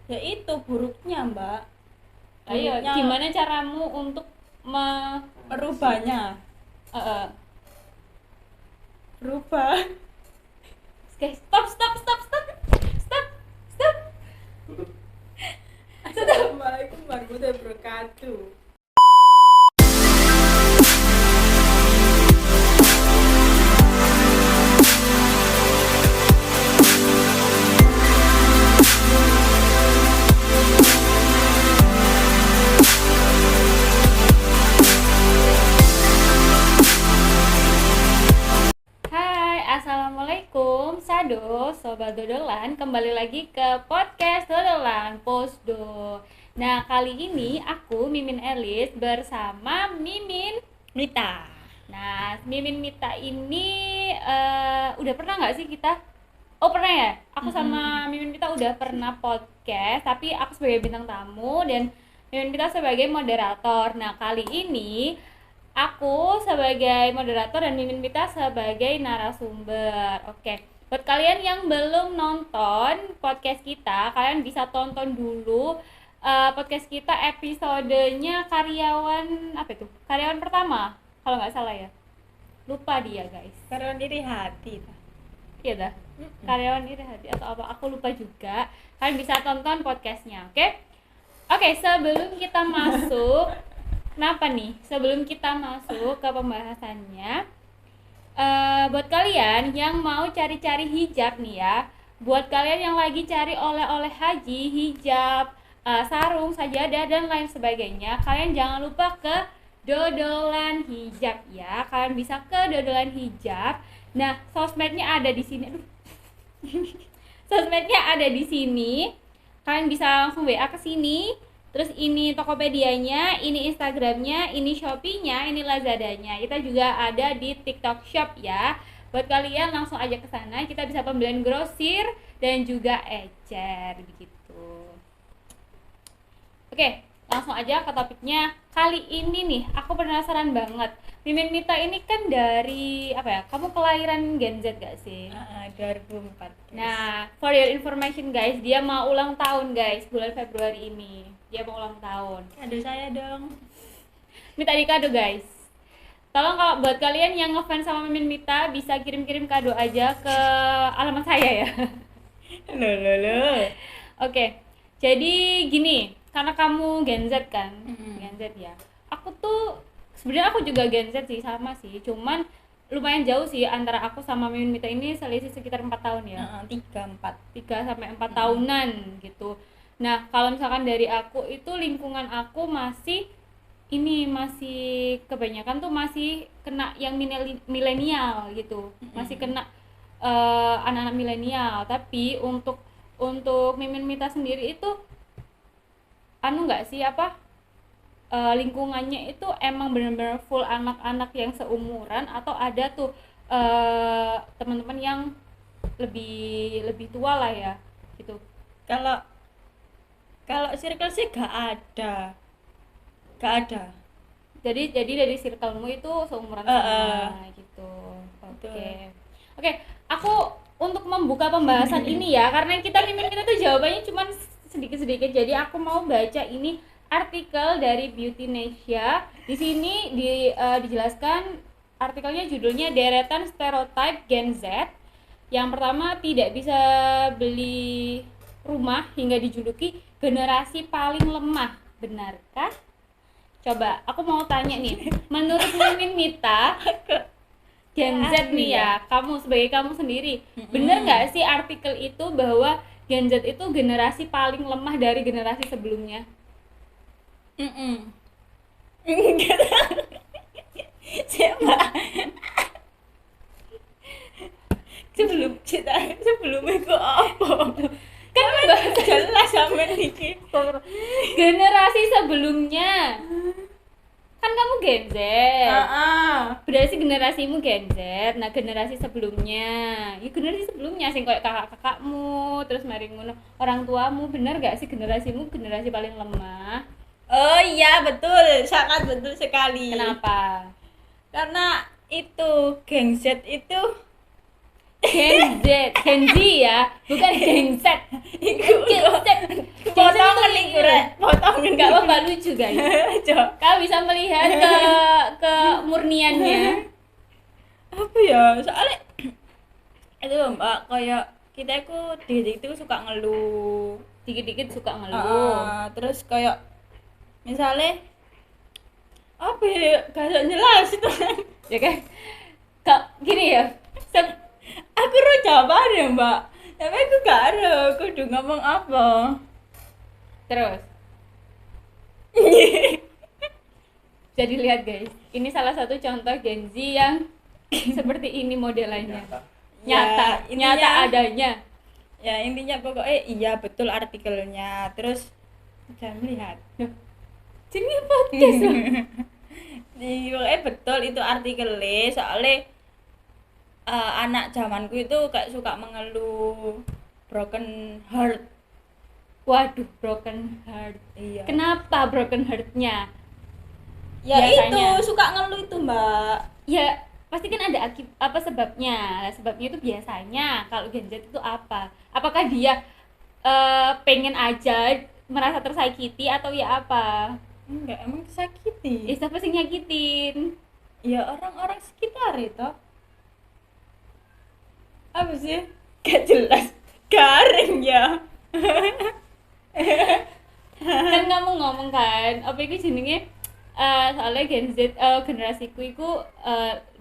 Ya itu buruknya, Mbak. Ayo, Buruknya gimana caramu untuk merubahnya? eh, eh, Berubah. Oke, stop. Assalamualaikum warahmatullahi wabarakatuh. Hai, assalamualaikum, Sado, sobat dodolan, kembali lagi ke podcast dodolan Posdo. Nah, kali ini aku Mimin Elis bersama Mimin Mita. Nah, Mimin Mita ini udah pernah nggak sih kita? Oh pernah ya? Aku sama Mimin Mita udah pernah podcast, tapi aku sebagai bintang tamu dan Mimin Mita sebagai moderator. Nah, kali ini aku sebagai moderator dan Mimin Mita sebagai narasumber. Oke, buat kalian yang belum nonton podcast kita, kalian bisa tonton dulu podcast kita episodenya karyawan apa itu? Karyawan pertama, kalau nggak salah ya. Lupa dia guys. Karyawan iri hati. Iya dah. Karyawan iri hati atau apa? Aku lupa juga. Kalian bisa tonton podcastnya, oke? Oke, sebelum kita masuk. Kenapa nih? Sebelum kita masuk ke pembahasannya, buat kalian yang mau cari-cari hijab nih ya, buat kalian yang lagi cari oleh-oleh haji, hijab, sarung, sajadah dan lain sebagainya, kalian jangan lupa ke Dodolan Hijab ya. Kalian bisa ke Dodolan Hijab. Nah, sosmednya ada di sini. Aduh. Sosmednya ada di sini. Kalian bisa langsung WA ke sini. Terus ini Tokopedia-nya, ini Instagram-nya, ini Shopee-nya, ini Lazada-nya. Kita juga ada di TikTok Shop ya. Buat kalian langsung aja ke sana, kita bisa pembelian grosir dan juga ecer begitu. Oke, langsung aja ke topiknya. Kali ini nih, aku penasaran banget. Mimin Mita ini kan dari apa ya? Kamu kelahiran Gen Z gak sih? 2004. Nah, for your information guys, dia mau ulang tahun guys, bulan Februari ini. Dia mau ulang tahun. Kado saya dong. Minta di kado guys. Tolong kalau buat kalian yang ngefans sama Mimin Mita bisa kirim-kirim kado aja ke alamat saya ya. Loh. Oke. Jadi gini, karena kamu Gen Z kan? Gen Z ya. Aku tuh sebenarnya aku juga Gen Z sih, sama sih. Cuman lumayan jauh sih antara aku sama Mimin Mita ini, selisih sekitar 4 tahun ya. 3 sampai 4 tahunan gitu. Nah, kalau misalkan dari aku itu lingkungan aku masih kebanyakan tuh masih kena yang milenial gitu. Masih kena anak-anak milenial. Tapi untuk Mimin Mita sendiri itu enggak sih lingkungannya itu emang benar-benar full anak-anak yang seumuran atau ada tuh teman-teman yang lebih tua lah ya gitu. Kalau circle sih gak ada. Jadi dari circle-mu itu seumuran sama gitu. Oke, aku untuk membuka pembahasan ini ya, karena kita tuh jawabannya cuma sedikit-sedikit. Jadi aku mau baca ini artikel dari Beautynesia. Di sini dijelaskan artikelnya, judulnya Deretan Stereotype Gen Z. Yang pertama, tidak bisa beli rumah hingga dijuluki generasi paling lemah. Benarkah? Coba aku mau tanya nih, menurut Mimin Mita, Gen Z nih ya, kamu sebagai kamu sendiri, bener nggak sih artikel itu bahwa Gen Z itu generasi paling lemah dari generasi sebelumnya? Siapa? sebelum itu apa? Kan bahasa Jelas sampe iki. generasi sebelumnya. Kan kamu Gen Z. Berarti generasimu Gen Z. Nah, generasi sebelumnya. Ya generasi sebelumnya sing kayak kakak-kakakmu, terus mari ngono orang tuamu, bener gak sih generasimu generasi paling lemah? Oh iya, betul. Sangat betul sekali. Kenapa? Karena itu Gen Z itu Gen Z ya, bukan Gen Z. Gen Z. Nggak apa-apa, lucu guys. Coba. Kau bisa melihat kemurniannya. Apa ya? Soalnya itu Mbak kayak kita itu dikit itu suka ngeluh. Dikit-dikit suka ngeluh. Terus kayak misalnya apa ya? Gak jelas itu. Ya kan? Kak, gini ya. Aku ro jawaban ya Mbak. Tapi aku gak ada, aku udah ngomong apa. Terus jadi lihat guys, ini salah satu contoh Gen Z yang seperti ini modelannya. Nyata, Ya, nyata adanya. Ya intinya pokoknya iya betul artikelnya. Terus jangan melihat. Jadi podcast loh. Pokoknya betul itu artikelnya soalnya anak zamanku itu kayak suka mengeluh broken heart. Waduh, broken heart. Iya. Kenapa broken heart-nya? Ya biasanya? itu suka ngeluh itu Mbak. Ya pasti kan ada apa sebabnya. Sebabnya itu biasanya kalau Gen Z itu apa? Apakah dia pengen aja merasa tersakiti atau ya apa? Enggak, emang disakiti. Siapa sih nyakitin? Ya orang-orang sekitar itu. Apa sih? Gak jelas. Garing ya. Kan kamu ngomong kan apa itu jenenge soalnya Gen Z generasiku itu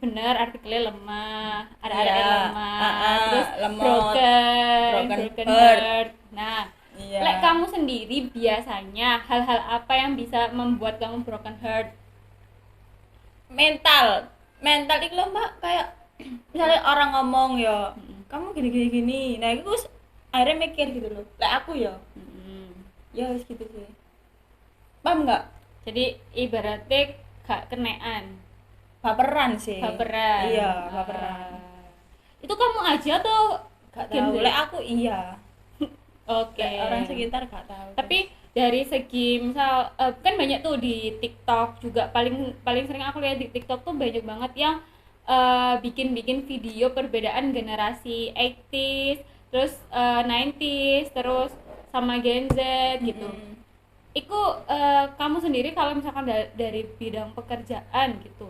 bener artikelnya lemah, ada Iya, lemah, terus lemot, broken broken heart. Nah, Iya. lek kamu sendiri biasanya hal-hal apa yang bisa membuat kamu broken heart? Mental itu loh Mbak, kayak misalnya orang ngomong ya, kamu gini. Nah, itu akhirnya mikir gitu loh. Lah aku ya, ya harus gitu sih. Paham nggak? Jadi ibaratnya gak kenean, Baperan sih. baperan. Iya, baperan. Itu kamu aja tuh Gak Gen tahu. Z? Lah aku iya. Oke. Kayak orang sekitar gak tahu. Tapi dari segi misal kan banyak tuh di TikTok juga, paling sering aku lihat di TikTok tuh banyak banget yang bikin video perbedaan generasi 80s, terus 90s, terus sama Gen Z gitu. Iku kamu sendiri kalau misalkan dari bidang pekerjaan gitu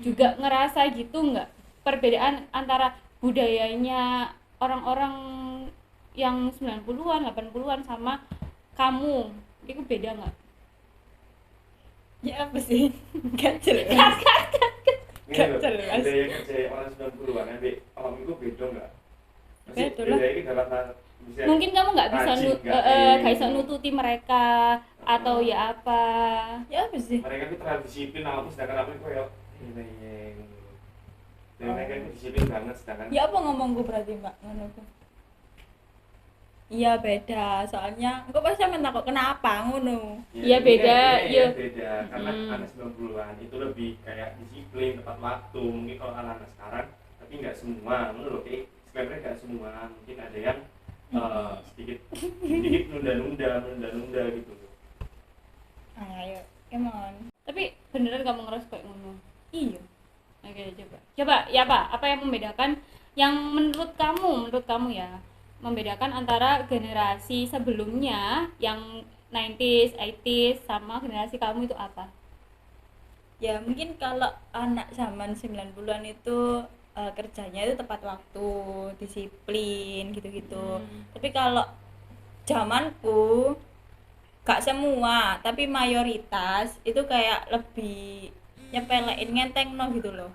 juga ngerasa gitu nggak perbedaan antara budayanya orang-orang yang 90-an, 80-an sama kamu, itu beda nggak? Ya apa sih? Gak jelas. Gak Gak jelas. Budaya kerja orang 90-an, nanti om itu beda nggak? Maksudnya Beda lah. beda ini dalam misalnya Mungkin kamu nggak bisa rajin, nggak bisa nututi mereka atau ya apa? Ya apa sih? mereka itu terlalu disiplin, aku sedangkan aku itu kayak dan mereka itu disiplin banget, sedangkan Ya apa ngomongku berarti Mbak? Ngono ku. Iya beda, soalnya engko pasti sampean takut kenapa ngono. Iya, ini beda, kayak- ini iya. beda, karena anak 90-an itu lebih kayak disiplin, tepat waktu. Mungkin kalau anak-anak sekarang, tapi nggak semua, menurut kayak sebenarnya nggak semua, mungkin ada yang sedikit nunda gitu. Ayo, emang. Tapi beneran kamu ngerasa kayak ngono? Iya. Oke, coba ya apa yang membedakan, yang menurut kamu ya membedakan antara generasi sebelumnya yang 90s, 80s sama generasi kamu itu apa? Ya mungkin kalau anak zaman 90-an itu kerjanya itu tepat waktu, disiplin gitu-gitu. Tapi kalau zamanku gak semua, tapi mayoritas itu kayak lebih nyepelein, ngentengno gitu loh.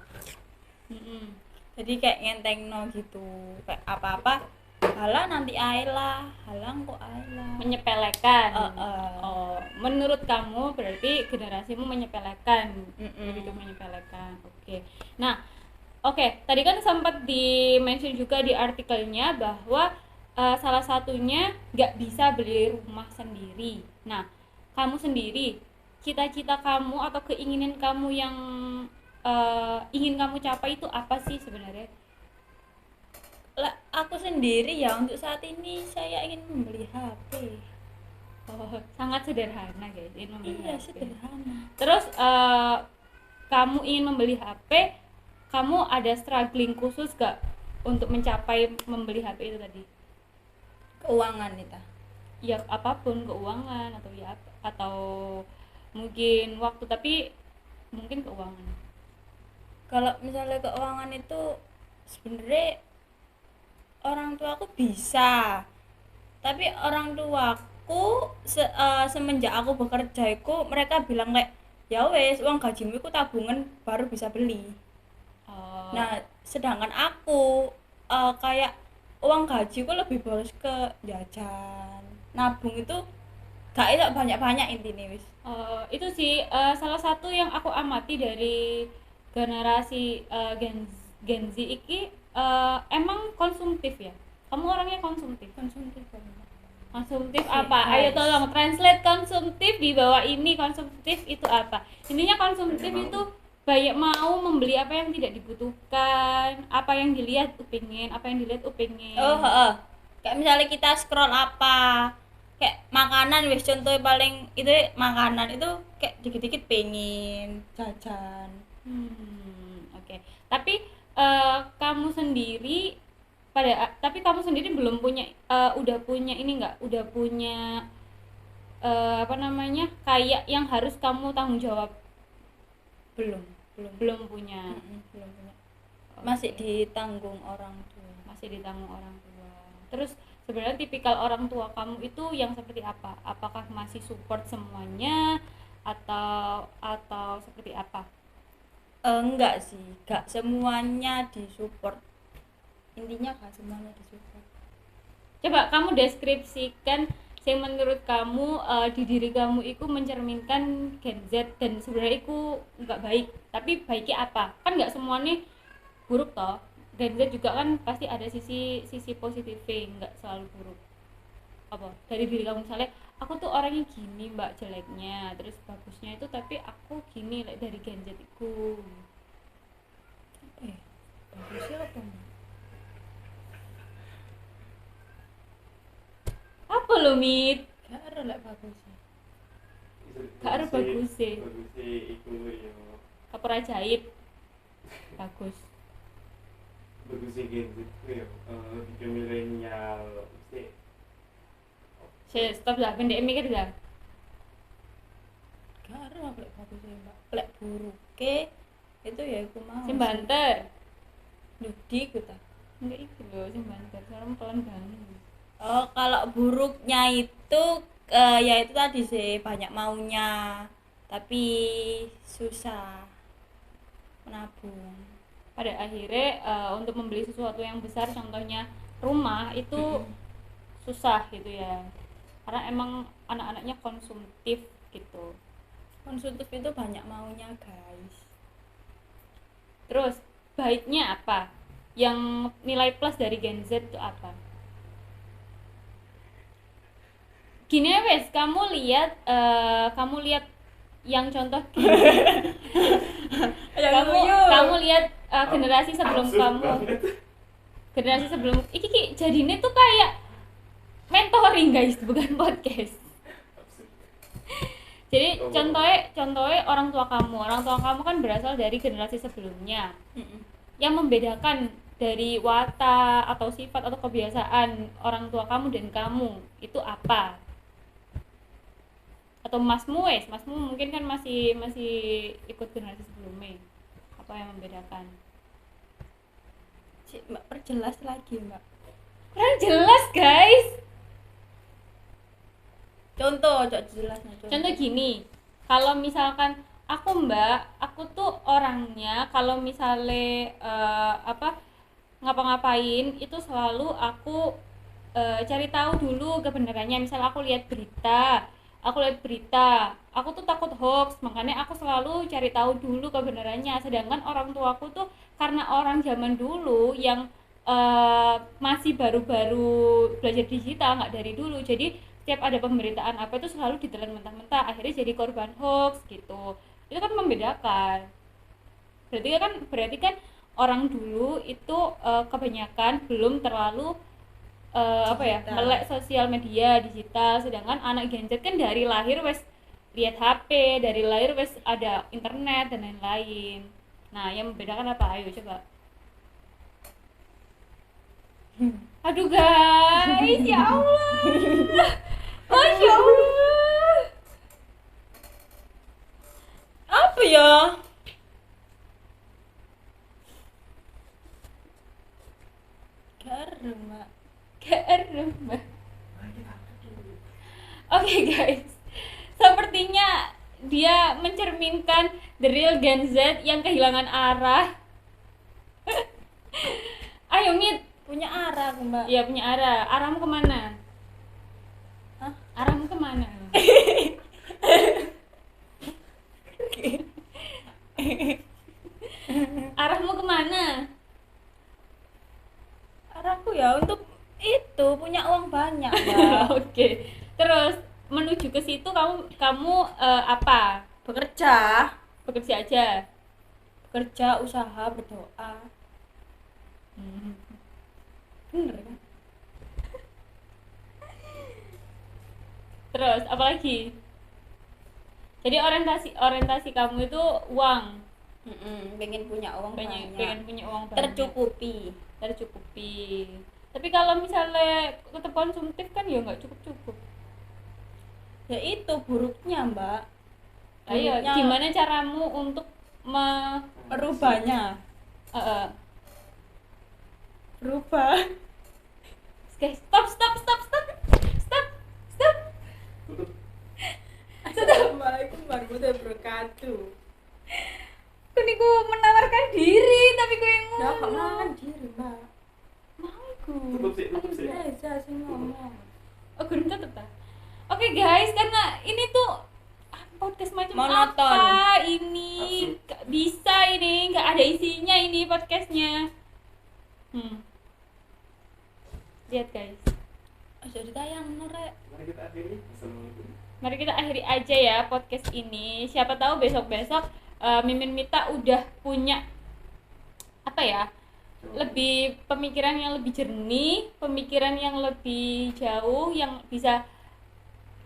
Jadi kayak ngentengno gitu, kayak apa-apa halah nanti ae lah, halang kok ae lah. Menyepelekan. Heeh. Oh, menurut kamu berarti generasimu menyepelekan. Lebih ke menyepelekan. Oke. Nah, oke, tadi kan sempat di-mention juga di artikelnya bahwa salah satunya nggak bisa beli rumah sendiri. Nah, kamu sendiri, cita-cita kamu atau keinginan kamu yang ingin kamu capai itu apa sih sebenarnya? Lah, aku sendiri ya untuk saat ini saya ingin membeli HP. Oh, sangat sederhana guys, ingin membeli Iya, HP. sederhana. Terus kamu ingin membeli HP, kamu ada struggling khusus gak untuk mencapai membeli HP itu tadi? Keuangan itu. ya apapun, keuangan atau ya atau mungkin waktu, tapi mungkin keuangan. Kalau misalnya keuangan itu sebenarnya orang tua aku bisa, tapi orang tuaku semenjak aku bekerja itu mereka bilang kayak ya wes uang gajimu itu tabungan baru bisa beli. Nah sedangkan aku kayak uang gajiku lebih boros ke jajan, nabung itu gak enak banyak-banyak intinya wis. Itu sih salah satu yang aku amati dari generasi Gen Z iki, emang konsumtif ya. Kamu orangnya konsumtif. Konsumtif Konsumtif Oke, apa? Ayo guys. tolong translate konsumtif di bawah ini. Konsumtif itu apa? Intinya konsumtif Banyak itu banyak mau membeli apa yang tidak dibutuhkan, apa yang dilihat pengen, apa yang dilihat pengen. heeh. Kayak misalnya kita scroll apa, kayak makanan wis contohnya paling itu makanan itu kayak dikit-dikit pengen jajan. Oke. Tapi kamu sendiri tapi kamu sendiri belum punya udah punya ini enggak? Udah punya apa namanya? Kayak yang harus kamu tanggung jawab? Belum Belum punya. belum punya. Masih Oke. ditanggung orang tua. Masih ditanggung orang tua. Terus sebenarnya tipikal orang tua kamu itu yang seperti apa? Apakah masih support semuanya atau seperti apa? Enggak sih, enggak semuanya disupport. Intinya enggak semuanya disupport. Coba kamu deskripsikan yang menurut kamu di diri kamu itu mencerminkan Gen Z dan sebenarnya itu nggak baik, tapi baiknya apa? Kan nggak semuanya buruk toh. Gen Z juga kan pasti ada sisi positifnya, nggak selalu buruk. Apa dari diri kamu, misalnya aku tuh orangnya gini mbak, jeleknya, terus bagusnya itu tapi aku gini dari Gen Z itu. Bagusnya apa? Apa lo Mit? Enggak ada lek bagusnya. Gak ada bagusnya. Bagusnya iku yo. Kapur ajaib bagus. Bagusnya Gen Z itu ya tiga milenial mesti Stop lah, pendek mikir dah. Enggak ada lek bagusnya, Mbak. Lek buruke itu ya aku mau. Sing banter. Duh, di ta. Enggak itu loh, sing banter. Sekarang pelan banget. Oh, kalau buruknya itu ya itu tadi sih banyak maunya, tapi susah menabung. Pada akhirnya untuk membeli sesuatu yang besar, contohnya rumah itu susah gitu ya. Karena emang anak-anaknya konsumtif gitu. Konsumtif itu banyak maunya, guys. Terus baiknya apa? Yang nilai plus dari Gen Z itu apa? Gini wes, kamu lihat yang contoh kamu lihat generasi sebelum absurd kamu, banget. generasi sebelum iki jadinya tuh kayak mentoring guys, bukan podcast. Absurd. Jadi contohnya orang tua kamu kan berasal dari generasi sebelumnya. Yang membedakan dari watak atau sifat atau kebiasaan orang tua kamu dan kamu itu apa? Atau masmu mungkin kan masih ikut generasi sebelumnya. Apa yang membedakan? Cik, Mbak perjelas lagi, Mbak. Kurang jelas guys. Contoh jelasnya. Contoh gini, kalau misalkan aku tuh orangnya kalau misalnya ngapa-ngapain itu selalu aku cari tahu dulu kebenarannya. Misal aku lihat berita, aku tuh takut hoax, makanya aku selalu cari tahu dulu kebenarannya. Sedangkan orang tuaku tuh karena orang zaman dulu yang masih baru-baru belajar digital, nggak dari dulu, jadi setiap ada pemberitaan apa itu selalu ditelan mentah-mentah, akhirnya jadi korban hoax gitu. Itu kan membedakan. Berarti kan orang dulu itu kebanyakan belum terlalu melek sosial media digital, sedangkan anak Gen Z kan dari lahir wes lihat HP, dari lahir wes ada internet dan lain-lain. Nah, yang membedakan apa? Ayo coba. Aduh guys, ya Allah. Masya Allah. Apa ya? Karma. Karma. Oke guys, sepertinya dia mencerminkan the real Gen Z yang kehilangan arah. Ayo Mit, Punya arah aku, Mbak. ya punya arah. Arahmu kemana? Hah? Arahmu kemana? Arahmu kemana? Arahku ya untuk itu punya uang banyak, Mbak. Oke. Terus menuju ke situ kamu apa? Bekerja, Bekerja aja. bekerja, usaha, berdoa. Bener kan? Terus apa lagi? Jadi orientasi kamu itu uang, Pengen punya uang pengen banyak. punya uang banyak. Tercukupi. Tercukupi. Tapi kalau misalnya tetap konsumtif kan ya nggak cukup. Ya itu buruknya, Mbak. Ayo, Buruknya gimana caramu untuk merubahnya? Berubah. Guys, stop. Tutup. Assalamualaikum warahmatullahi wabarakatuh. Kuniku menawarkan diri tapi kau yang Nah, kok ngomong. makan diri, Mbak? Mauku. Tutup sih. Aja sih ngomong. Oh, gurung tetep ta? Oke guys, karena ini tuh podcast macam Monoton. apa ini? Gak bisa ini, nggak ada isinya ini podcastnya. Lihat guys. Aja ditayang norek. Mari kita akhiri. Assalamualaikum. Mari kita akhiri aja ya podcast ini. Siapa tahu besok-besok Mimin Mita udah punya apa ya? Lebih pemikiran yang lebih jernih, pemikiran yang lebih jauh, yang bisa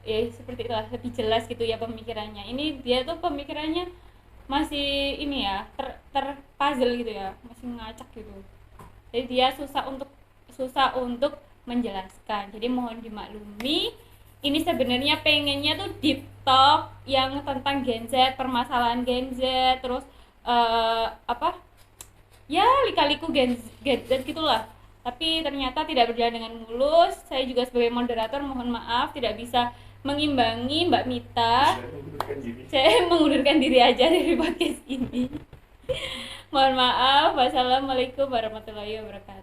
seperti itulah, lebih jelas gitu ya pemikirannya. Ini dia tuh pemikirannya masih ini ya, terpuzzle gitu ya, masih ngacak gitu. Jadi dia susah untuk menjelaskan. Jadi mohon dimaklumi. Ini sebenarnya pengennya tuh deep talk yang tentang Gen Z, permasalahan Gen Z, terus ya lika-liku Gen Z gitulah. Tapi ternyata tidak berjalan dengan mulus. Saya juga sebagai moderator mohon maaf tidak bisa mengimbangi Mbak Mita. Saya mengundurkan diri aja dari podcast ini. Mohon maaf. Wassalamualaikum warahmatullahi wabarakatuh.